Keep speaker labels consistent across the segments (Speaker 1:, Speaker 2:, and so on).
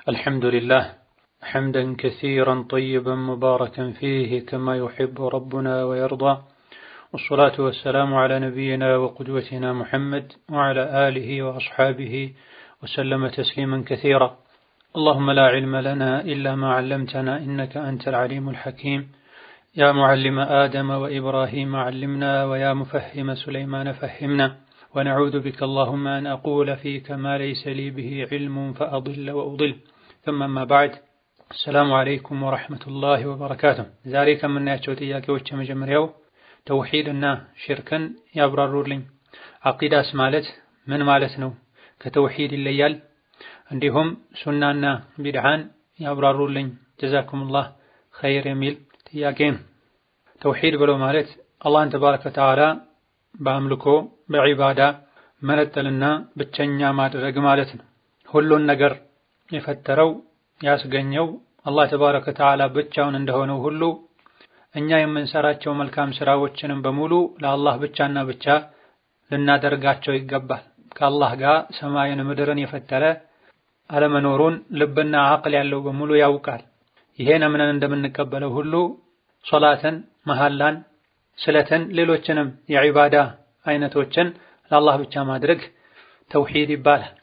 Speaker 1: الحمد لله حمدا كثيرا طيبا مباركا فيه كما يحب ربنا ويرضى، والصلاة والسلام على نبينا وقدوتنا محمد وعلى آله وأصحابه وسلم تسليما كثيرا. اللهم لا علم لنا إلا ما علمتنا إنك أنت العليم الحكيم. يا معلم آدم وإبراهيم علمنا، ويا مفهم سليمان فهمنا، ونعوذ بك اللهم أن أقول فيك ما ليس لي به علم فأضل وأضل. ثم ما بعد، السلام عليكم ورحمة الله وبركاته። ዛሬ ከምናያቸው ጥያቄዎች የመጀመሪያው ተውሂድና ሽርክን ያብራሩልኝ። አቂዳስ ማለት ምን ማለት ነው? ከተውሂድ ይለያል? እንዲሁም ሱናና ቢድዓን ያብራሩልኝ። ጀዛኩሙላህ ኸይር የሚል ጥያቄ ነው። ተውሂድ ብሎ ማለት አላህን ተባረከ ወተዓላ በአምልኮ በዒባዳ መነጠልና ብቸኛ ማድረግ ማለት ነው። ሁሉን ነገር የፈጠረው ያስገኘው አላህ ተባረከ ወተዓላ ብቻውን እንደሆነው ሁሉ እኛ የምንሰራቸው መልካም ስራዎችንም በሙሉ ለአላህ ብቻና ብቻ ልናደርጋቸው ይገባል። ከአላህ ጋር ሰማይን ምድርን የፈጠረ አለመኖሩን ልብና አቅል ያለው በሙሉ ያውቃል። ይሄን አምነን እንደምንቀበለው ሁሉ ሶላትን፣ መሐላን፣ ስለትን፣ ሌሎችንም የዒባዳ አይነቶችን ለአላህ ብቻ ማድረግ ተውሂድ ይባላል።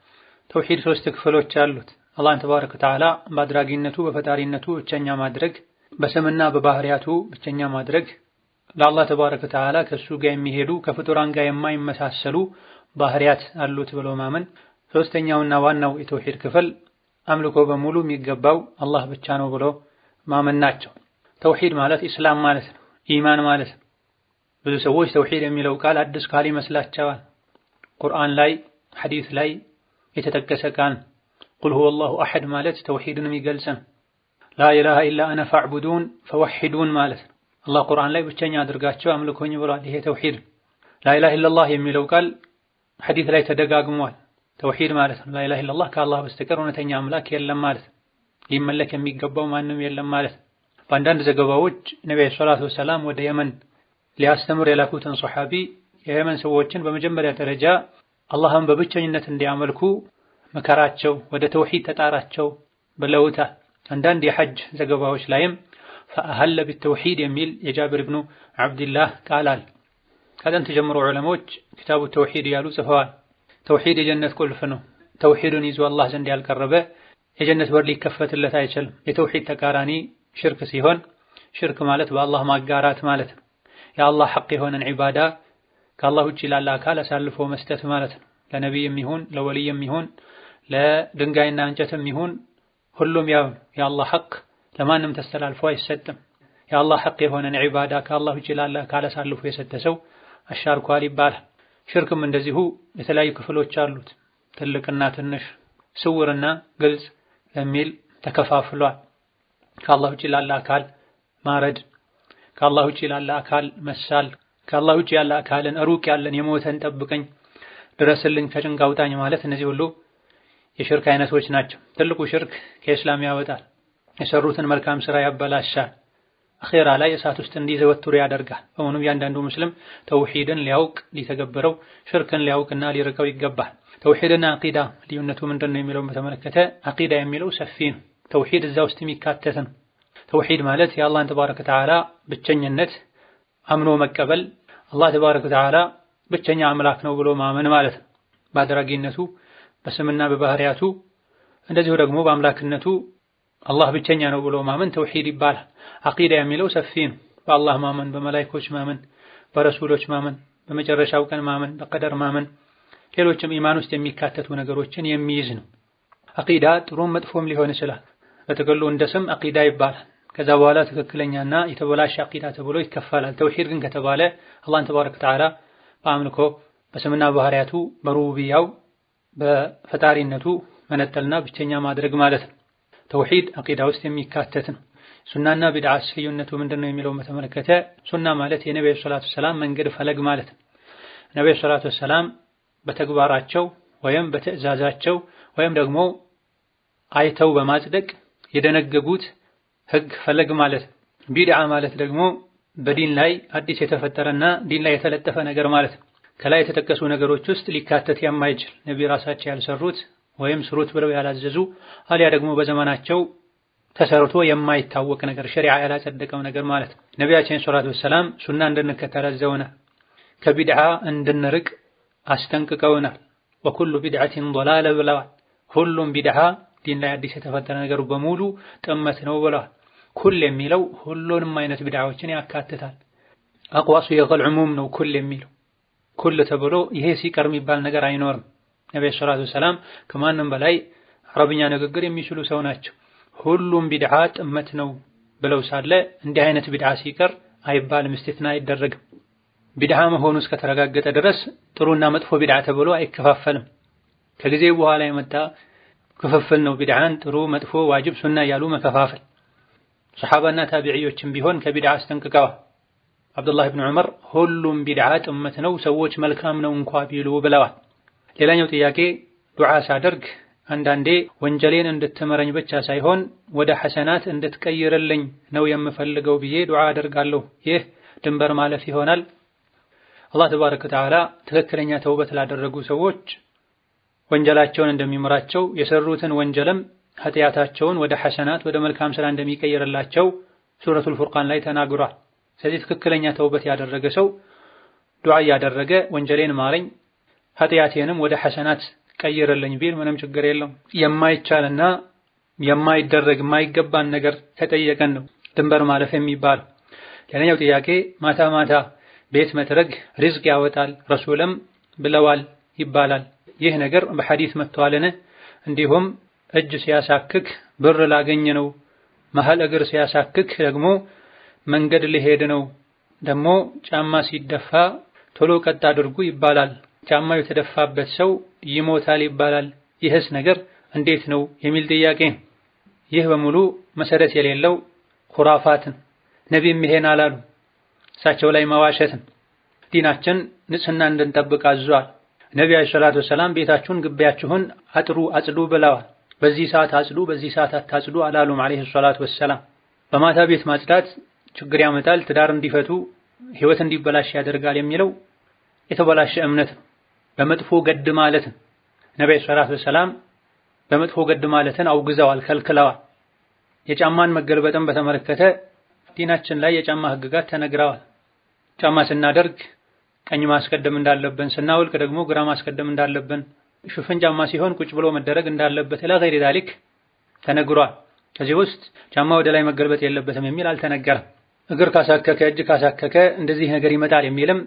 Speaker 1: ተውሂድ ሶስት ክፍሎች አሉት። አላህን ተባረከ ወተዓላ በአድራጊነቱ በፈጣሪነቱ ብቸኛ ማድረግ፣ በስምና በባህሪያቱ ብቸኛ ማድረግ፣ ለአላህ ተባረከ ወተዓላ ከሱ ጋር የሚሄዱ ከፍጡራን ጋር የማይመሳሰሉ ባህሪያት አሉት ብሎ ማመን። ሶስተኛውና ዋናው የተውሂድ ክፍል አምልኮ በሙሉ የሚገባው አላህ ብቻ ነው ብሎ ማመን ናቸው። ተውሂድ ማለት ኢስላም ማለት ነው፣ ኢማን ማለት ነው። ብዙ ሰዎች ተውሂድ የሚለው ቃል አዲስ ቃል ይመስላቸዋል። ቁርአን ላይ ሐዲስ ላይ የተጠቀሰ ቃል ቁል ሁወ አላሁ አሐድ ማለት ተውሂድን የሚገልጽ ነው። ላ ኢላሃ ኢላ አነ ፈዕቡዱን ፈወሒዱን ማለት ነው። አላህ ቁርአን ላይ ብቸኛ አድርጋቸው አምልኮኝ ብሏል። ይሄ ተውሂድ። ላ ኢላሃ ኢላላህ የሚለው ቃል ሐዲስ ላይ ተደጋግሟል። ተውሂድ ማለት ነው ላ ኢላሃ ኢላላህ ከአላህ በስተቀር እውነተኛ አምላክ የለም ማለት ነው። ሊመለክ የሚገባው ማንም የለም ማለት ነው። በአንዳንድ ዘገባዎች ነብዩ ሰለላሁ ዐለይሂ ወሰለም ወደ የመን ሊያስተምር የላኩትን ሶሐቢ የየመን ሰዎችን በመጀመሪያ ደረጃ አላህን በብቸኝነት እንዲያመልኩ መከራቸው፣ ወደ ተውሂድ ተጣራቸው ብለውታል። አንዳንድ የሐጅ ዘገባዎች ላይም ፈአሀለ ቢተውሂድ የሚል የጃብር ኢብኑ ዐብድላህ ቃል አለ። ከጥንት ጀምሮ ዑለሞች ኪታቡ ተውሂድ ያሉ ጽፈዋል። ተውሂድ የጀነት ቁልፍ ነው። ተውሂድን ይዞ አላህ ዘንድ ያልቀረበ የጀነት በር ሊከፈትለት አይችልም። የተውሂድ ተቃራኒ ሽርክ ሲሆን ሽርክ ማለት በአላህ ማጋራት ማለት ነው። የአላህ ሐቅ የሆነን ዒባዳ ከአላህ ውጭ ላለ አካል አሳልፎ መስጠት ማለት ነው። ለነቢይም ይሁን ለወልይም ይሁን ለድንጋይና እንጨትም ይሁን ሁሉም ያው የአላህ ሐቅ ለማንም ተስተላልፎ አይሰጥም። የአላህ ሐቅ የሆነን ዒባዳ ከአላህ ውጭ ላለ አካል አሳልፎ የሰጠ ሰው አሻርኳል ይባላል። ሽርክም እንደዚሁ የተለያዩ ክፍሎች አሉት። ትልቅና ትንሽ፣ ስውርና ግልጽ የሚል ተከፋፍሏል። ከአላህ ውጭ ላለ አካል ማረድ፣ ከአላህ ውጭ ላለ አካል መሳል፣ ከአላህ ውጭ ያለ አካልን ሩቅ ያለን የሞተን ጠብቀኝ፣ ድረስልኝ፣ ከጭንቅ አውጣኝ ማለት እነዚህ ሁሉ የሽርክ አይነቶች ናቸው። ትልቁ ሽርክ ከእስላም ያወጣል። የሰሩትን መልካም ስራ ያበላሻል። አኺራ ላይ እሳት ውስጥ እንዲዘወትሩ ያደርጋል። በመሆኑም እያንዳንዱ ሙስሊም ተውሂድን ሊያውቅ ሊተገበረው፣ ሽርክን ሊያውቅና ሊርቀው ይገባል። ተውሂድና አቂዳ ልዩነቱ ምንድነው የሚለውን በተመለከተ አቂዳ የሚለው ሰፊ ነው። ተውሂድ እዛ ውስጥ የሚካተት ነው። ተውሂድ ማለት የአላህን ተባረከ ወተዓላ ብቸኝነት አምኖ መቀበል፣ አላህ ተባረከ ወተዓላ ብቸኛ አምላክ ነው ብሎ ማመን ማለት ነው። በአድራጊነቱ በስምና በባህሪያቱ እንደዚሁ ደግሞ በአምላክነቱ አላህ ብቸኛ ነው ብሎ ማመን ተውሂድ ይባላል። አቂዳ የሚለው ሰፊ ነው። በአላህ ማመን፣ በመላእክቶች ማመን፣ በረሱሎች ማመን፣ በመጨረሻው ቀን ማመን፣ በቀደር ማመን፣ ሌሎችም ኢማን ውስጥ የሚካተቱ ነገሮችን የሚይዝ ነው። አቂዳ ጥሩም መጥፎም ሊሆን ይችላል። በጥቅሉ እንደ ስም አቂዳ ይባላል። ከዛ በኋላ ትክክለኛና የተበላሸ አቂዳ ተብሎ ይከፈላል። ተውሂድ ግን ከተባለ አላህን ተባረከ ወተዓላ በአምልኮ በስምና ባህሪያቱ በሩቡቢያው በፈጣሪነቱ መነጠልና ብቸኛ ማድረግ ማለት ነው። ተውሂድ አቂዳ ውስጥ የሚካተት ነው። ሱናና ቢድዓስ ልዩነቱ ምንድነው የሚለውን በተመለከተ ሱና ማለት የነብዩ ሰለላሁ ዐለይሂ ወሰለም መንገድ ፈለግ ማለት ነው። ነብዩ ሰለላሁ ዐለይሂ ወሰለም በተግባራቸው ወይም በትዕዛዛቸው ወይም ደግሞ አይተው በማጽደቅ የደነገጉት ህግ ፈለግ ማለት ነው። ቢድዓ ማለት ደግሞ በዲን ላይ አዲስ የተፈጠረና ዲን ላይ የተለጠፈ ነገር ማለት ነው። ከላይ የተጠቀሱ ነገሮች ውስጥ ሊካተት የማይችል ነብዩ ራሳቸው ያልሰሩት ወይም ስሩት ብለው ያላዘዙ አልያ ደግሞ በዘመናቸው ተሰርቶ የማይታወቅ ነገር ሸሪዓ ያላጸደቀው ነገር ማለት ነው። ነቢያችን ሰለላሁ ዐለይሂ ወሰለም ሱና እንድንከተል አዘውናል። ከቢድዓ እንድንርቅ አስጠንቅቀውናል። ወኩሉ ቢድዓቲን ضላለ ብለዋል። ሁሉም ቢድዓ ዲን ላይ አዲስ የተፈጠረ ነገር በሙሉ ጥመት ነው ብለዋል። ኩል የሚለው ሁሉንም አይነት ቢድዓዎችን ያካትታል። አቅዋሱ የገል ዑሙም ነው ኩል የሚለው። ኩል ተብሎ ይሄ ሲቀር የሚባል ነገር አይኖርም። ነብዩ ሰለላሁ ዐለይሂ ወሰለም ከማንም በላይ አረብኛ ንግግር የሚችሉ ሰው ናቸው። ሁሉም ቢድዓ ጥመት ነው ብለው ሳለ እንዲህ አይነት ቢድዓ ሲቀር አይባልም፣ እስቲትና አይደረግም። ቢድዓ መሆኑ እስከተረጋገጠ ድረስ ጥሩና መጥፎ ቢድዓ ተብሎ አይከፋፈልም። ከጊዜ በኋላ የመጣ ክፍፍል ነው ቢድዓን ጥሩ፣ መጥፎ፣ ዋጅብ፣ ሱና እያሉ መከፋፈል። ሰሐባና ታቢዒዎችም ቢሆን ከቢድዓ አስጠንቅቀዋል። አብዱላህ ብን ዑመር ሁሉም ቢድዓ ጥመት ነው ሰዎች መልካም ነው እንኳ ቢሉ ብለዋል። ሌላኛው ጥያቄ ዱዓ ሳደርግ አንዳንዴ ወንጀሌን እንድትምረኝ ብቻ ሳይሆን ወደ ሐሰናት እንድትቀይርልኝ ነው የምፈልገው ብዬ ዱዓ አደርጋለሁ። ይህ ድንበር ማለፍ ይሆናል? አላህ ተባረከ ወተዓላ ትክክለኛ ተውበት ላደረጉ ሰዎች ወንጀላቸውን እንደሚምራቸው የሰሩትን ወንጀልም ኃጢአታቸውን ወደ ሐሰናት ወደ መልካም ስራ እንደሚቀይርላቸው ሱረቱል ፉርቃን ላይ ተናግሯል። ስለዚህ ትክክለኛ ተውበት ያደረገ ሰው ዱዓ ያደረገ ወንጀሌን ማረኝ ኃጢአቴንም ወደ ሐሰናት ቀይርልኝ ቢል ምንም ችግር የለውም። የማይቻልና የማይደረግ የማይገባን ነገር ከጠየቀን ነው ድንበር ማለፍ የሚባለው። ሌላኛው ጥያቄ ማታ ማታ ቤት መጥረግ ሪዝቅ ያወጣል ረሱልም ብለዋል ይባላል። ይህ ነገር በሐዲስ መጥቷልን? እንዲሁም እጅ ሲያሳክክ ብር ላገኝ ነው፣ መሃል እግር ሲያሳክክ ደግሞ መንገድ ሊሄድ ነው፣ ደግሞ ጫማ ሲደፋ ቶሎ ቀጥ አድርጉ ይባላል። ጫማው የተደፋበት ሰው ይሞታል ይባላል። ይህስ ነገር እንዴት ነው የሚል ጥያቄ። ይህ በሙሉ መሰረት የሌለው ኹራፋትን ነቢይም ይሄን አላሉ። እሳቸው ላይ መዋሸትን ዲናችን ንጽህና እንድንጠብቅ አዟል። ነቢዩ አለይሂ ሰላቱ ወሰላም ቤታችሁን ግቢያችሁን አጥሩ አጽዱ ብለዋል። በዚህ ሰዓት አጽዱ በዚህ ሰዓት አታጽዱ አላሉም አለይሂ ሰላቱ ወሰላም። በማታ ቤት ማጽዳት ችግር ያመጣል፣ ትዳር እንዲፈቱ ህይወት እንዲበላሽ ያደርጋል የሚለው የተበላሸ እምነት ነው። በመጥፎ ገድ ማለትን ነቢዩ ሰለላሁ ዐለይሂ ወሰለም በመጥፎ ገድ ማለትን አውግዘዋል፣ ከልክለዋል። የጫማን መገልበጥን በተመለከተ ዲናችን ላይ የጫማ ህግጋት ተነግረዋል። ጫማ ስናደርግ ቀኝ ማስቀደም እንዳለብን፣ ስናወልቅ ደግሞ ግራ ማስቀደም እንዳለብን፣ ሽፍን ጫማ ሲሆን ቁጭ ብሎ መደረግ እንዳለበት ኢላ ገይሪ ዛሊክ ተነግሯል። ከዚህ ውስጥ ጫማ ወደ ላይ መገልበጥ የለበትም የሚል አልተነገረም። እግር ካሳከከ እጅ ካሳከከ እንደዚህ ነገር ይመጣል የሚልም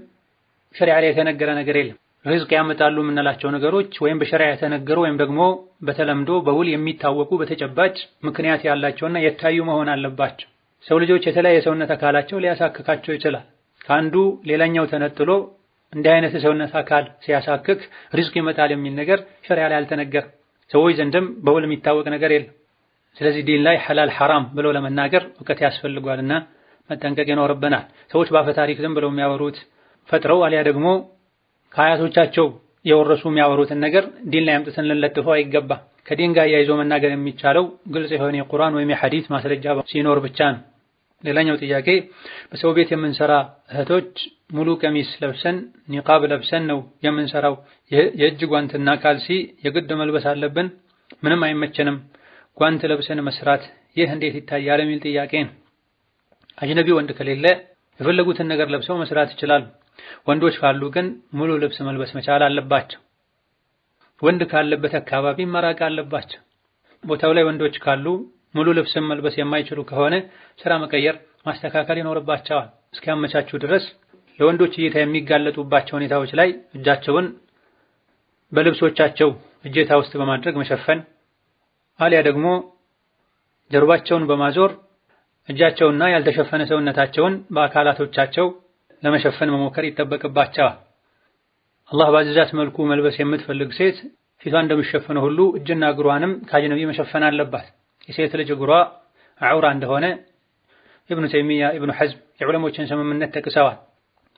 Speaker 1: ሸሪዓ ላይ የተነገረ ነገር የለም። ሪዝቅ ያመጣሉ የምንላቸው ነገሮች ወይም በሸሪዓ የተነገሩ ወይም ደግሞ በተለምዶ በውል የሚታወቁ በተጨባጭ ምክንያት ያላቸውና የታዩ መሆን አለባቸው። ሰው ልጆች የተለያየ ሰውነት አካላቸው ሊያሳክካቸው ይችላል። ከአንዱ ሌላኛው ተነጥሎ እንዲህ አይነት የሰውነት አካል ሲያሳክክ ሪዝቅ ይመጣል የሚል ነገር ሸሪዓ ላይ አልተነገረም። ሰዎች ዘንድም በውል የሚታወቅ ነገር የለም። ስለዚህ ዲን ላይ ሐላል ሐራም ብለው ለመናገር እውቀት ያስፈልጓልና መጠንቀቅ ይኖርብናል። ሰዎች በአፈ ታሪክ ዝም ብለው የሚያወሩት ፈጥረው አልያ ደግሞ ከአያቶቻቸው የወረሱ የሚያወሩትን ነገር ዲን ላይ አምጥተን ልንለጥፈው አይገባም። ከዲን ጋር ያይዞ መናገር የሚቻለው ግልጽ የሆነ የቁርአን ወይም የሐዲስ ማስረጃ ሲኖር ብቻ ነው። ሌላኛው ጥያቄ በሰው ቤት የምንሰራ እህቶች ሙሉ ቀሚስ ለብሰን ኒቃብ ለብሰን ነው የምንሰራው። የእጅ ጓንትና ካልሲ የግድ መልበስ አለብን? ምንም አይመቸንም ጓንት ለብሰን መስራት ይህ እንዴት ይታያል የሚል ጥያቄ ነው። አጅነቢ ወንድ ከሌለ የፈለጉትን ነገር ለብሰው መስራት ይችላሉ። ወንዶች ካሉ ግን ሙሉ ልብስ መልበስ መቻል አለባቸው። ወንድ ካለበት አካባቢ መራቅ አለባቸው። ቦታው ላይ ወንዶች ካሉ ሙሉ ልብስን መልበስ የማይችሉ ከሆነ ስራ መቀየር ማስተካከል ይኖርባቸዋል። እስኪያመቻቹ ድረስ ለወንዶች እይታ የሚጋለጡባቸው ሁኔታዎች ላይ እጃቸውን በልብሶቻቸው እጀታ ውስጥ በማድረግ መሸፈን አልያ ደግሞ ጀርባቸውን በማዞር እጃቸውና ያልተሸፈነ ሰውነታቸውን በአካላቶቻቸው ለመሸፈን መሞከር ይጠበቅባቸዋል። አላህ ባዘዛት መልኩ መልበስ የምትፈልግ ሴት ፊቷን እንደሚሸፈነው ሁሉ እጅና እግሯንም ከአጅነቢ መሸፈን አለባት። የሴት ልጅ እግሯ አውራ እንደሆነ ኢብኑ ተይሚያ፣ ኢብኑ ሐዝም የዑለሞችን ስምምነት ጠቅሰዋል።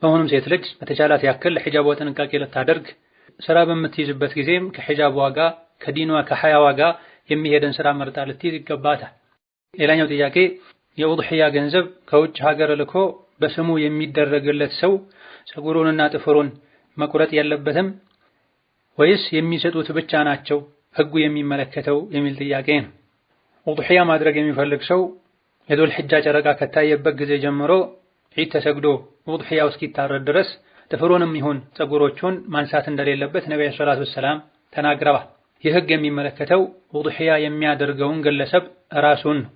Speaker 1: በመሆኑም ሴት ልጅ በተቻላት ያክል ሒጃቧ ጥንቃቄ ልታደርግ ስራ በምትይዝበት ጊዜም ከሒጃቧ ጋር ከዲኗ ከሐያዋ ጋር የሚሄደን ስራ መርጣ ልትይዝ ይገባታል። ሌላኛው ጥያቄ የኡድሒያ ገንዘብ ከውጭ ሀገር ልኮ በስሙ የሚደረግለት ሰው ፀጉሩንና ጥፍሩን መቁረጥ የለበትም ወይስ የሚሰጡት ብቻ ናቸው ህጉ የሚመለከተው የሚል ጥያቄ ነው። ውዱሕያ ማድረግ የሚፈልግ ሰው የዙል ሒጃ ጨረቃ ከታየበት ጊዜ ጀምሮ ዒድ ተሰግዶ ውዱሕያው እስኪታረድ ድረስ ጥፍሩንም ይሁን ፀጉሮቹን ማንሳት እንደሌለበት ነብዩ ሰለላሁ ዐለይሂ ወሰለም ተናግረዋል። ይህ ህግ የሚመለከተው ውዱሕያ የሚያደርገውን ግለሰብ ራሱን ነው።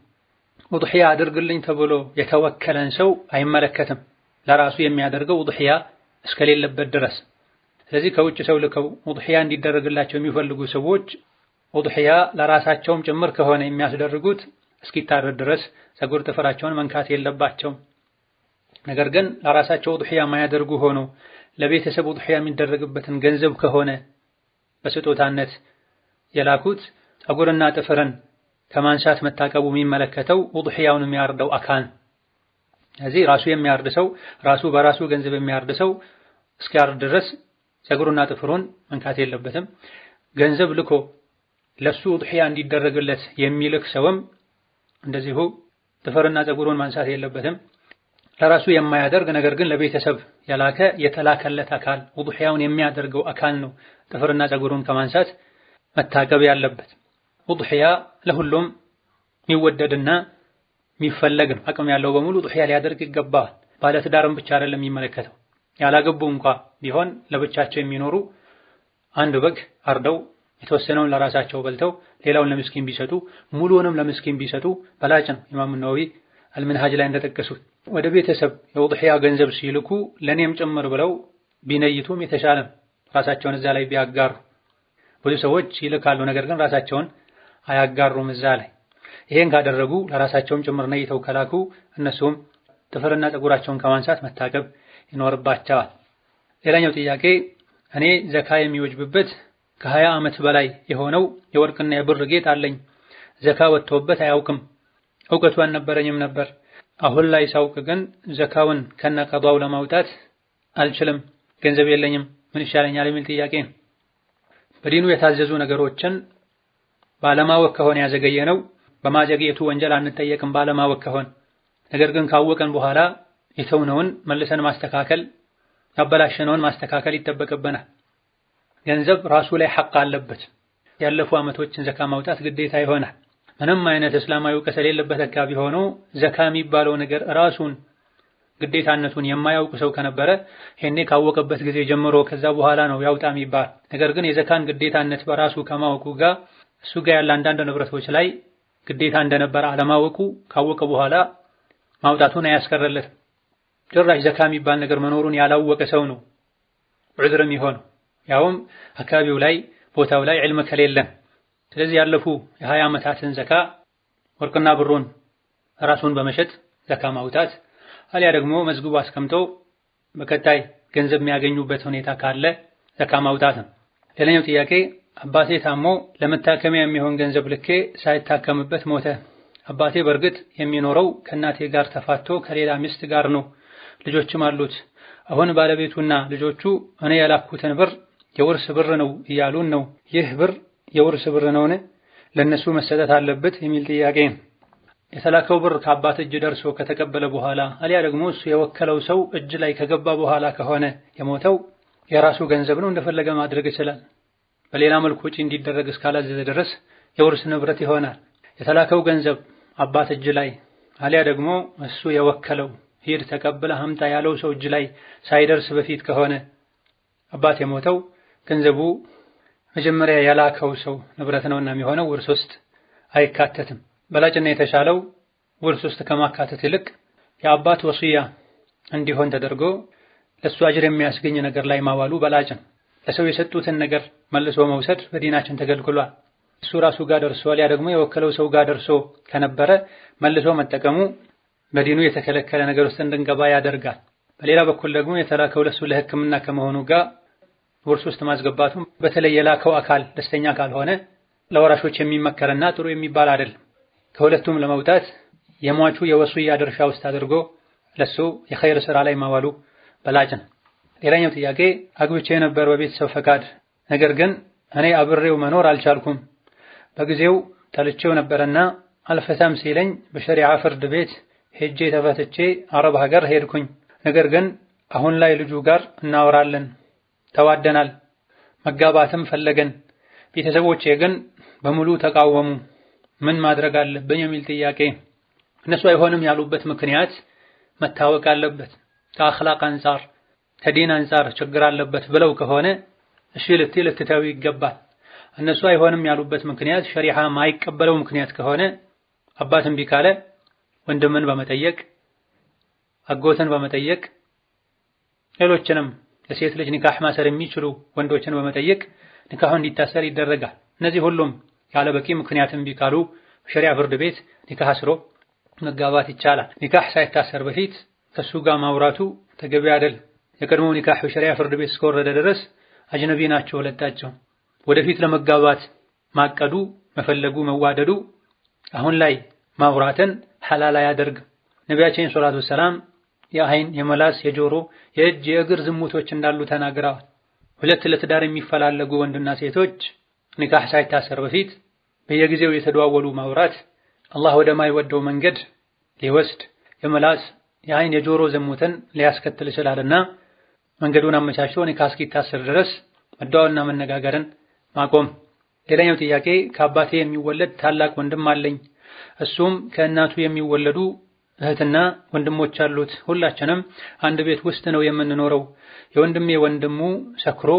Speaker 1: ውዱሕያ አድርግልኝ ተብሎ የተወከለን ሰው አይመለከትም፣ ለራሱ የሚያደርገው ውዱሕያ እስከሌለበት ድረስ። ስለዚህ ከውጭ ሰው ልከው ውዱሕያ እንዲደረግላቸው የሚፈልጉ ሰዎች ውዱሕያ ለራሳቸውም ጭምር ከሆነ የሚያስደርጉት እስኪታረድ ድረስ ፀጉር ጥፍራቸውን መንካት የለባቸውም። ነገር ግን ለራሳቸው ውዱሕያ የማያደርጉ ሆኖ ለቤተሰብ ውዱሕያ የሚደረግበትን ገንዘብ ከሆነ በስጦታነት የላኩት ፀጉርና ጥፍርን ከማንሳት መታቀቡ የሚመለከተው ውዱሕያውን የሚያርደው አካል። ስለዚህ ራሱ የሚያርድ ሰው ራሱ በራሱ ገንዘብ የሚያርድ ሰው እስኪያርድ ድረስ ፀጉርና ጥፍሩን መንካት የለበትም። ገንዘብ ልኮ ለሱ ውዱሕያ እንዲደረግለት የሚልክ ሰውም እንደዚሁ ጥፍርና ፀጉሩን ማንሳት የለበትም። ለራሱ የማያደርግ ነገር ግን ለቤተሰብ የላከ የተላከለት አካል ውዱሕያውን የሚያደርገው አካል ነው ጥፍርና ፀጉሩን ከማንሳት መታቀብ ያለበት። ውዱሕያ ለሁሉም የሚወደድና የሚፈለግ ነው። አቅም ያለው በሙሉ ውዱሕያ ሊያደርግ ይገባል። ባለትዳርም ብቻ አይደለም የሚመለከተው፣ ያላገቡ እንኳ ቢሆን ለብቻቸው የሚኖሩ አንድ በግ አርደው የተወሰነውን ለራሳቸው በልተው ሌላውን ለምስኪን ቢሰጡ ሙሉውንም ለምስኪን ቢሰጡ በላጭ ነው። ኢማሙ ነወዊ አልመንሃጅ ላይ እንደጠቀሱት ወደ ቤተሰብ የውዱሕያ ገንዘብ ሲልኩ ለኔም ጭምር ብለው ቢነይቱም የተሻለ ነው። ራሳቸውን እዛ ላይ ቢያጋሩ። ብዙ ሰዎች ይልካሉ፣ ነገር ግን ራሳቸውን አያጋሩም እዛ ላይ። ይሄን ካደረጉ ለራሳቸውም ጭምር ነይተው ከላኩ እነሱም ጥፍርና ፀጉራቸውን ከማንሳት መታቀብ ይኖርባቸዋል። ሌላኛው ጥያቄ እኔ ዘካ የሚወጅብበት ከ20 ዓመት በላይ የሆነው የወርቅና የብር ጌጥ አለኝ። ዘካ ወጥቶበት አያውቅም። እውቀቱ አልነበረኝም ነበር። አሁን ላይ ሳውቅ ግን ዘካውን ከነቀዷው ለማውጣት አልችልም፣ ገንዘብ የለኝም፣ ምን ይሻለኛል የሚል ጥያቄ ነው። በዲኑ የታዘዙ ነገሮችን ባለማወቅ ከሆነ ያዘገየነው በማዘግየቱ ወንጀል አንጠየቅም ባለማወቅ ከሆነ። ነገር ግን ካወቀን በኋላ የተውነውን መልሰን ማስተካከል፣ ያበላሸነውን ማስተካከል ይጠበቅብናል። ገንዘብ ራሱ ላይ ሐቅ አለበት። ያለፉ ዓመቶችን ዘካ ማውጣት ግዴታ ይሆናል። ምንም አይነት እስላማዊ እውቀት የሌለበት አካባቢ ሆኖ ዘካ የሚባለው ነገር ራሱን ግዴታነቱን የማያውቅ ሰው ከነበረ ይሄኔ ካወቀበት ጊዜ ጀምሮ ከዛ በኋላ ነው ያውጣ የሚባል። ነገር ግን የዘካን ግዴታነት በራሱ ከማወቁ ጋር እሱ ጋር ያለ አንዳንድ ንብረቶች ላይ ግዴታ እንደነበረ አለማወቁ ካወቀ በኋላ ማውጣቱን አያስቀረለትም። ጭራሽ ዘካ የሚባል ነገር መኖሩን ያላወቀ ሰው ነው ዑዝር የሚሆነው፣ ያውም አካባቢው ላይ ቦታው ላይ ዕልም ከሌለን። ስለዚህ ያለፉ የ20 ዓመታትን ዘካ ወርቅና ብሩን ራሱን በመሸጥ ዘካ ማውጣት አሊያ ደግሞ መዝግቡ አስቀምጦ በቀጣይ ገንዘብ የሚያገኙበት ሁኔታ ካለ ዘካ ማውጣት ነው። ሌላኛው ጥያቄ አባቴ ታሞ ለመታከሚያ የሚሆን ገንዘብ ልኬ ሳይታከምበት ሞተ። አባቴ በእርግጥ የሚኖረው ከእናቴ ጋር ተፋቶ ከሌላ ሚስት ጋር ነው፣ ልጆችም አሉት። አሁን ባለቤቱና ልጆቹ እኔ ያላኩትን ብር የውርስ ብር ነው እያሉን ነው። ይህ ብር የውርስ ብር ነውን? ለነሱ መሰጠት አለበት የሚል ጥያቄ ነው። የተላከው ብር ከአባት እጅ ደርሶ ከተቀበለ በኋላ አሊያ ደግሞ እሱ የወከለው ሰው እጅ ላይ ከገባ በኋላ ከሆነ የሞተው የራሱ ገንዘብ ነው፣ እንደፈለገ ማድረግ ይችላል። በሌላ መልኩ ወጪ እንዲደረግ እስካላዘዘ ድረስ የውርስ ንብረት ይሆናል። የተላከው ገንዘብ አባት እጅ ላይ አሊያ ደግሞ እሱ የወከለው ሂድ ተቀብለ ሀምጣ ያለው ሰው እጅ ላይ ሳይደርስ በፊት ከሆነ አባት የሞተው ገንዘቡ መጀመሪያ የላከው ሰው ንብረት ነውና የሚሆነው ውርስ ውስጥ አይካተትም። በላጭና የተሻለው ውርስ ውስጥ ከማካተት ይልቅ የአባት ወሲያ እንዲሆን ተደርጎ ለሱ አጅር የሚያስገኝ ነገር ላይ ማዋሉ በላጭ ነው። ለሰው የሰጡትን ነገር መልሶ መውሰድ በዲናችን ተገልግሏል። እሱ ራሱ ጋር ደርሶ አሊያ ደግሞ የወከለው ሰው ጋር ደርሶ ከነበረ መልሶ መጠቀሙ በዲኑ የተከለከለ ነገር ውስጥ እንድንገባ ያደርጋል። በሌላ በኩል ደግሞ የተላከው ለሱ ለሕክምና ከመሆኑ ጋር ውርስ ውስጥ ማስገባቱ በተለይ የላከው አካል ደስተኛ ካልሆነ ለወራሾች የሚመከርና ጥሩ የሚባል አይደለም። ከሁለቱም ለመውጣት የሟቹ የወሲያ ድርሻ ውስጥ አድርጎ ለሱ የኸይር ስራ ላይ ማዋሉ በላጭ ነው። ሌላኛው ጥያቄ አግብቼ ነበር በቤተሰብ ፈቃድ፣ ነገር ግን እኔ አብሬው መኖር አልቻልኩም። በጊዜው ጠልቼው ነበርና አልፈታም ሲለኝ በሸሪዓ ፍርድ ቤት ሄጄ ተፈትቼ አረብ ሀገር ሄድኩኝ። ነገር ግን አሁን ላይ ልጁ ጋር እናወራለን፣ ተዋደናል፣ መጋባትም ፈለገን። ቤተሰቦቼ ግን በሙሉ ተቃወሙ። ምን ማድረግ አለብኝ የሚል ጥያቄ። እነሱ አይሆንም ያሉበት ምክንያት መታወቅ አለበት። ከአኽላቅ አንፃር ከዲን አንፃር ችግር አለበት ብለው ከሆነ እሺ ልትተው ይገባል። እነሱ አይሆንም ያሉበት ምክንያት ሸሪዓ ማይቀበለው ምክንያት ከሆነ አባት እምቢ ካለ ወንድምን በመጠየቅ አጎትን በመጠየቅ ሌሎችንም ለሴት ልጅ ኒካህ ማሰር የሚችሉ ወንዶችን በመጠየቅ ኒካሁ እንዲታሰር ይደረጋል። እነዚህ ሁሉም ያለ በቂ ምክንያት እምቢ ካሉ ሸሪዓ ፍርድ ቤት ኒካህ አስሮ መጋባት ይቻላል። ኒካህ ሳይታሰር በፊት ከሱ ጋር ማውራቱ ተገቢ አይደል። የቀድሞ ኒካህ በሸሪዓ ፍርድ ቤት እስከወረደ ድረስ አጅነቢ ናቸው ሁለታቸው። ወደፊት ለመጋባት ማቀዱ መፈለጉ መዋደዱ አሁን ላይ ማውራትን ሐላል አያደርግም። ነቢያችን ሰለላሁ ዐለይሂ ወሰለም የአይን የመላስ የጆሮ የእጅ የእግር ዝሙቶች እንዳሉ ተናግረዋል። ሁለት ለትዳር የሚፈላለጉ ወንድና ሴቶች ኒካህ ሳይታሰር በፊት በየጊዜው የተደዋወሉ ማውራት አላህ ወደማይወደው መንገድ ሊወስድ የመላስ የአይን የጆሮ ዝሙትን ሊያስከትል ይችላልና መንገዱን አመቻችቶ ኒካህ እስኪታሰር ድረስ መደዋወልና መነጋገርን ማቆም። ሌላኛው ጥያቄ ከአባቴ የሚወለድ ታላቅ ወንድም አለኝ። እሱም ከእናቱ የሚወለዱ እህትና ወንድሞች አሉት። ሁላችንም አንድ ቤት ውስጥ ነው የምንኖረው። የወንድሜ ወንድሙ ሰክሮ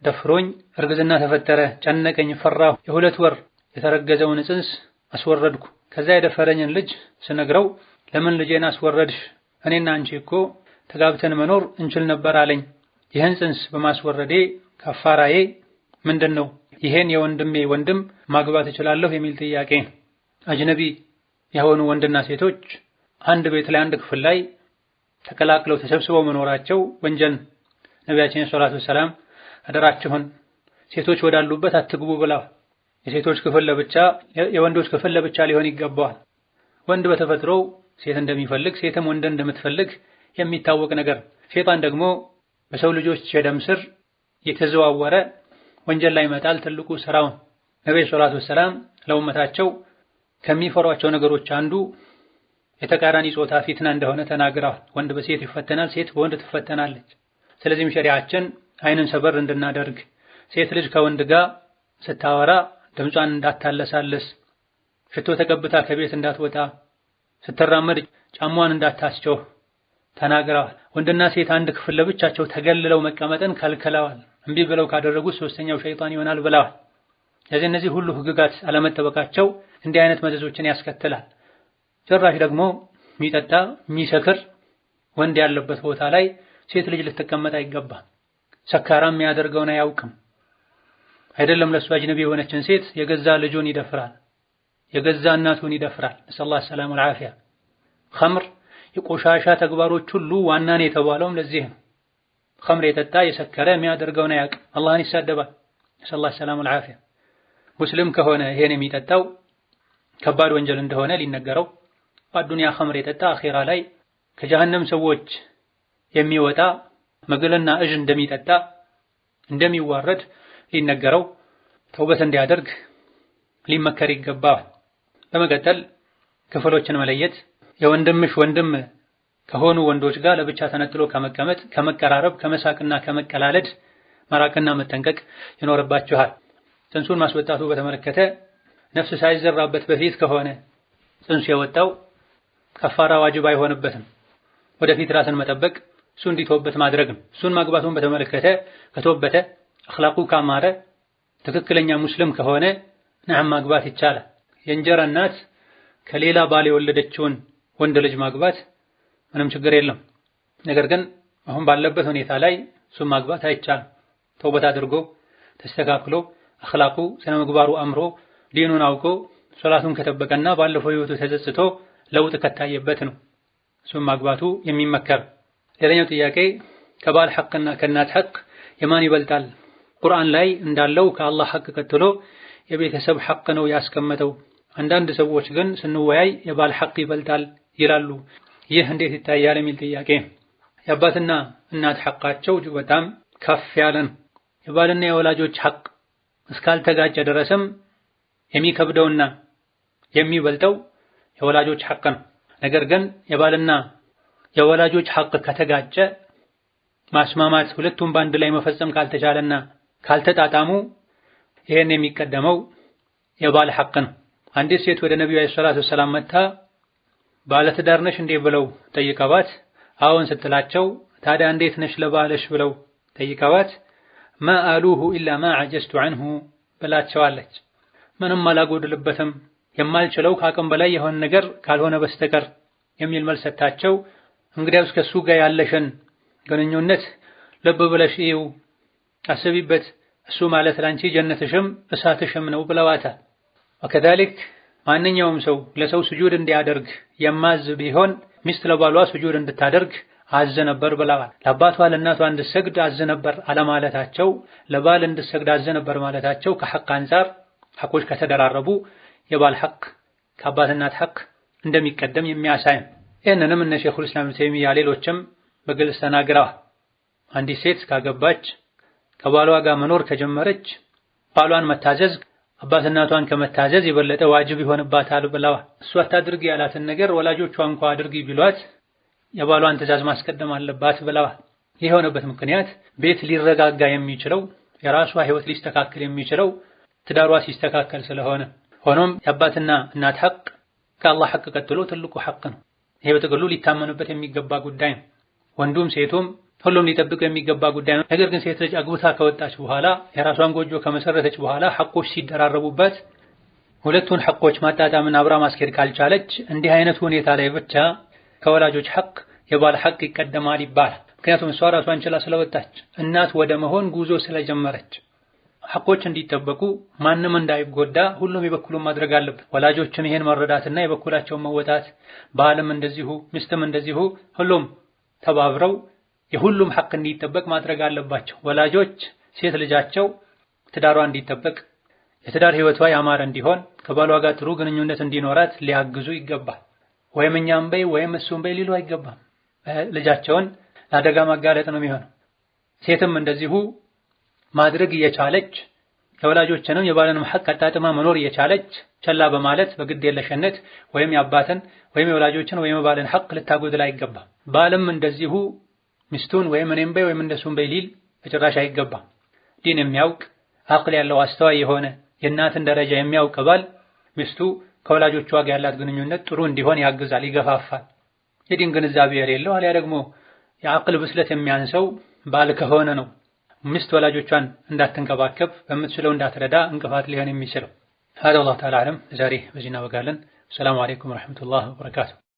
Speaker 1: ደፍሮኝ እርግዝና ተፈጠረ። ጨነቀኝ፣ ፈራሁ። የ2 ወር የተረገዘውን ጽንስ አስወረድኩ። ከዛ የደፈረኝን ልጅ ስነግረው ለምን ልጄን አስወረድሽ? እኔና አንቺ እኮ ተጋብተን መኖር እንችል ነበር አለኝ። ይህን ጽንስ በማስወረዴ ከፋራዬ ምንድን ነው? ይሄን የወንድሜ ወንድም ማግባት እችላለሁ የሚል ጥያቄ። አጅነቢ የሆኑ ወንድና ሴቶች አንድ ቤት ላይ አንድ ክፍል ላይ ተቀላቅለው ተሰብስበው መኖራቸው ወንጀል። ነቢያችን ሰለላሁ ዐለይሂ ወሰለም አደራችሁን ሴቶች ወዳሉበት አትግቡ ብለዋል። የሴቶች ክፍል ለብቻ የወንዶች ክፍል ለብቻ ሊሆን ይገባዋል። ወንድ በተፈጥሮው ሴት እንደሚፈልግ ሴትም ወንድ እንደምትፈልግ የሚታወቅ ነገር። ሸይጣን ደግሞ በሰው ልጆች የደም ስር የተዘዋወረ ወንጀል ላይ መጣል ትልቁ ስራው። ነብዩ ሰለላሁ ዐለይሂ ወሰለም ለኡመታቸው ከሚፈሯቸው ነገሮች አንዱ የተቃራኒ ጾታ ፊትና እንደሆነ ተናግረዋል። ወንድ በሴት ይፈተናል፣ ሴት በወንድ ትፈተናለች። ስለዚህም ሸሪዓችን አይንን ሰበር እንድናደርግ ሴት ልጅ ከወንድ ጋር ስታወራ ድምጿን እንዳታለሳለስ፣ ሽቶ ተቀብታ ከቤት እንዳትወጣ፣ ስትራመድ ጫሟን እንዳታስጮህ ተናግረዋል። ወንድና ሴት አንድ ክፍል ለብቻቸው ተገልለው መቀመጥን ከልክለዋል። እምቢ ብለው ካደረጉት ሶስተኛው ሸይጣን ይሆናል ብለዋል። ስለዚህ እነዚህ ሁሉ ህግጋት አለመጠበቃቸው እንዲህ አይነት መዘዞችን ያስከትላል። ጭራሽ ደግሞ የሚጠጣ የሚሰክር ወንድ ያለበት ቦታ ላይ ሴት ልጅ ልትቀመጥ አይገባም። ሰካራም የሚያደርገውን አያውቅም። አይደለም ለሱ አጅነቢ የሆነችን ሴት የገዛ ልጁን ይደፍራል፣ የገዛ እናቱን ይደፍራል። ነስአላሁ ሰላም ወልዓፊያ። ኸምር የቆሻሻ ተግባሮች ሁሉ ዋናን የተባለውም ለዚህ ነው። ኸምር የጠጣ የሰከረ የሚያደርገውን አያውቅም፣ አላህን ይሳደባል። ነስአላሁ ሰላም ወልዓፊያ። ሙስሊም ከሆነ ይሄን የሚጠጣው ከባድ ወንጀል እንደሆነ ሊነገረው፣ በአዱንያ ኸምር የጠጣ አኺራ ላይ ከጀሃነም ሰዎች የሚወጣ መግልና እዥ እንደሚጠጣ እንደሚዋረድ ሊነገረው፣ ተውበት እንዲያደርግ ሊመከር ይገባል። በመቀጠል ክፍሎችን መለየት፣ የወንድምሽ ወንድም ከሆኑ ወንዶች ጋር ለብቻ ተነጥሎ ከመቀመጥ፣ ከመቀራረብ፣ ከመሳቅና ከመቀላለድ መራቅና መጠንቀቅ ይኖርባችኋል። ጽንሱን ማስወጣቱ በተመለከተ ነፍስ ሳይዘራበት በፊት ከሆነ ጽንሱ የወጣው ከፋራ ዋጅብ አይሆንበትም። ወደፊት ራስን መጠበቅ እሱ እንዲተውበት ማድረግ ነው። እሱን ማግባቱን በተመለከተ ከተወበተ አኽላቁ ካማረ ትክክለኛ ሙስሊም ከሆነ ነዓም ማግባት ይቻላል። የእንጀራ እናት ከሌላ ባል የወለደችውን ወንድ ልጅ ማግባት ምንም ችግር የለም። ነገር ግን አሁን ባለበት ሁኔታ ላይ እሱን ማግባት አይቻልም። ተውበት አድርጎ ተስተካክሎ አኽላቁ ስነ ምግባሩ አምሮ ዲኑን አውቆ ሶላቱን ከተበቀና ባለፈው ህይወቱ ተጸጽቶ ለውጥ ከታየበት ነው እሱን ማግባቱ የሚመከር። ሌላኛው ጥያቄ ከባል ሐቅና ከእናት ሐቅ የማን ይበልጣል? ቁርአን ላይ እንዳለው ከአላህ ሐቅ ቀጥሎ የቤተሰብ ሐቅ ነው ያስቀመጠው። አንዳንድ ሰዎች ግን ስንወያይ የባል ሐቅ ይበልጣል ይላሉ። ይህ እንዴት ይታያል የሚል ጥያቄ። የአባትና እናት ሐቃቸው እጅግ በጣም ከፍ ያለ ነው። የባልና የወላጆች ሐቅ እስካልተጋጨ ድረስም የሚከብደውና የሚበልጠው የወላጆች ሐቅ ነው። ነገር ግን የባልና የወላጆች ሐቅ ከተጋጨ ማስማማት ሁለቱም በአንድ ላይ መፈጸም ካልተቻለና ካልተጣጣሙ ይሄን የሚቀደመው የባል ሐቅ ነው። አንዲት ሴት ወደ ነብዩ አለይሂ ሰላቱ ወሰላም መጣ ባለትዳር ነሽ እንዴ ብለው ጠይቀዋት አዎን ስትላቸው ታዲያ እንዴት ነሽ ለባልሽ ብለው ጠይቀዋት ማ አሉሁ ኢላ ማ አጀዝቱ ዐንሁ ብላቸዋለች። ምንም አላጎድልበትም የማልችለው ከአቅም በላይ የሆነ ነገር ካልሆነ በስተቀር የሚል መልስ ሰጣቸው። እንግዲያውስ ከሱ ጋር ያለሽን ግንኙነት ልብ ብለሽ እዩ፣ አስቢበት፣ እሱ ማለት ላንቺ ጀነትሽም እሳትሽም ነው ብለዋታል። ወከዛሊክ ማንኛውም ሰው ለሰው ስጁድ እንዲያደርግ የማዝ ቢሆን ሚስት ለባሏ ስጁድ እንድታደርግ አዘ ነበር ብለዋል። ለአባቷ ለእናቷ እንድትሰግድ አዘ ነበር አለማለታቸው፣ ለባል እንድትሰግድ አዘ ነበር ማለታቸው ከሐቅ አንፃር ሐቆች ከተደራረቡ የባል ሐቅ ከአባት እናት ሐቅ እንደሚቀደም የሚያሳይ። ይህንንም እነ ሸይኹል ኢስላም ኢብኑ ተይሚያ ሌሎችም በግልጽ ተናግረዋል። አንዲት ሴት ካገባች ከባሏ ጋር መኖር ከጀመረች ባሏን መታዘዝ አባት እናቷን ከመታዘዝ የበለጠ ዋጅብ ይሆንባታል ብለዋል። እሷ አታድርጊ ያላትን ነገር ወላጆቿ እንኳ አድርጊ ቢሏት የባሏን ትእዛዝ ማስቀደም አለባት ብለዋል። ይህ የሆነበት ምክንያት ቤት ሊረጋጋ የሚችለው የራሷ ህይወት ሊስተካከል የሚችለው ትዳሯ ሲስተካከል ስለሆነ። ሆኖም የአባትና እናት ሐቅ ከአላህ ሐቅ ቀጥሎ ትልቁ ሐቅ ነው። ይሄ በጥቅሉ ሊታመንበት የሚገባ ጉዳይ ነው። ወንዱም ሴቱም ሁሉም ሊጠብቅ የሚገባ ጉዳይ ነው። ነገር ግን ሴት ልጅ አግብታ ከወጣች በኋላ የራሷን ጎጆ ከመሰረተች በኋላ ሐቆች ሲደራረቡበት ሁለቱን ሐቆች ማጣጣምና አብራ ማስኬድ ካልቻለች እንዲህ አይነት ሁኔታ ላይ ብቻ ከወላጆች ሐቅ የባል ሐቅ ይቀደማል ይባላል። ምክንያቱም እሷ ራሷን ችላ ስለወጣች እናት ወደ መሆን ጉዞ ስለጀመረች ሐቆች እንዲጠበቁ ማንም እንዳይጎዳ ሁሉም የበኩሉን ማድረግ አለበት። ወላጆችም ይሄን መረዳትና የበኩላቸውን መወጣት፣ ባልም እንደዚሁ ሚስትም እንደዚሁ ሁሉም ተባብረው የሁሉም ሐቅ እንዲጠበቅ ማድረግ አለባቸው። ወላጆች ሴት ልጃቸው ትዳሯ እንዲጠበቅ የትዳር ህይወቷ ያማረ እንዲሆን ከባሏ ጋር ጥሩ ግንኙነት እንዲኖራት ሊያግዙ ይገባል። ወይም እኛም በይ ወይም እሱም በይ ሊሉ አይገባም። ልጃቸውን ለአደጋ ማጋለጥ ነው የሚሆነው። ሴትም እንደዚሁ ማድረግ እየቻለች የወላጆችንም የባልንም ሐቅ አጣጥማ መኖር እየቻለች ቸላ በማለት በግድ የለሽነት ወይም የአባትን ወይም የወላጆችን ወይም የባልን ሐቅ ልታጎድል አይገባም። ባልም እንደዚሁ ሚስቱን ወይም እኔም በይ ወይም እንደሱም በይ ሊል በጭራሽ አይገባም። ዲን የሚያውቅ አቅል ያለው አስተዋይ የሆነ የእናትን ደረጃ የሚያውቅ ባል ሚስቱ ከወላጆቿ ጋር ያላት ግንኙነት ጥሩ እንዲሆን ያግዛል፣ ይገፋፋል። የዲን ግንዛቤ የሌለው አልያ ደግሞ የአቅል ብስለት የሚያንሰው ባል ከሆነ ነው ሚስት ወላጆቿን እንዳትንከባከብ በምትችለው እንዳትረዳ እንቅፋት ሊሆን የሚችለው። هذا والله تعالى أعلم። ዛሬ በዚህ እናበቃለን። ሰላም አለይኩም ወራህመቱላሂ ወበረካቱሁ።